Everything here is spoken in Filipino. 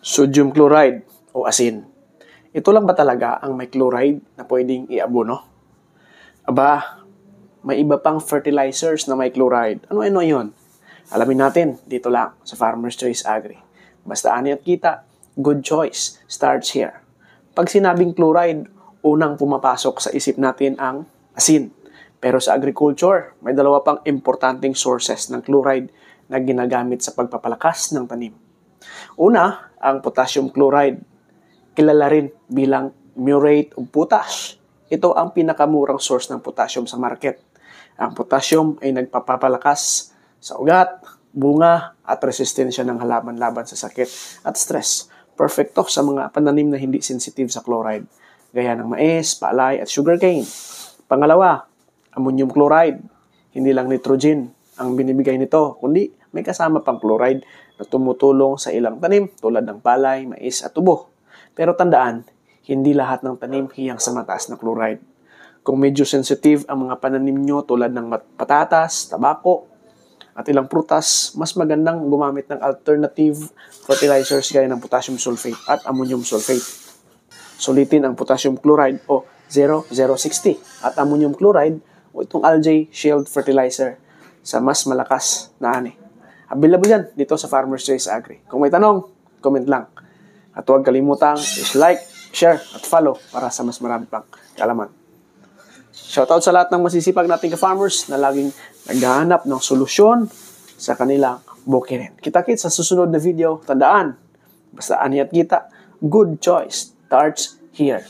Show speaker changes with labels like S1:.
S1: Sodium chloride o asin. Ito lang ba talaga ang may chloride na pwedeng iabono? Aba, may iba pang fertilizers na may chloride. Ano-ano yun? Alamin natin dito lang sa Farmer's Choice Agri. Basta ani at kita, good choice starts here. Pag sinabing chloride, unang pumapasok sa isip natin ang asin. Pero sa agriculture, may dalawa pang importanteng sources ng chloride na ginagamit sa pagpapalakas ng tanim. Una, ang potassium chloride. Kilala rin bilang murate of potash. Ito ang pinakamurang source ng potassium sa market. Ang potassium ay nagpapalakas sa ugat, bunga, at resistensya ng halaman laban sa sakit at stress. Perfecto sa mga pananim na hindi sensitive sa chloride, gaya ng mais, palay, at sugarcane. Pangalawa, ammonium chloride. Hindi lang nitrogen ang binibigay nito, kundi may kasama pang chloride na tumutulong sa ilang tanim tulad ng palay, mais, at tubo. Pero tandaan, hindi lahat ng tanim hiyang sa mataas na chloride. Kung medyo sensitive ang mga pananim nyo tulad ng patatas, tabako, at ilang prutas, mas magandang gumamit ng alternative fertilizers gaya ng potassium sulfate at ammonium sulfate. Sulitin ang potassium chloride o 0,060 at ammonium chloride o itong algae shield fertilizer sa mas malakas na ani. Available yan dito sa Farmer's Choice Agri. Kung may tanong, comment lang. At huwag kalimutang like, share, at follow para sa mas marami pang kaalaman. Shoutout sa lahat ng masisipag nating ka-farmers na laging naghahanap ng solusyon sa kanilang bukirin. Kita-kits sa susunod na video. Tandaan, basta ani at kita, good choice starts here.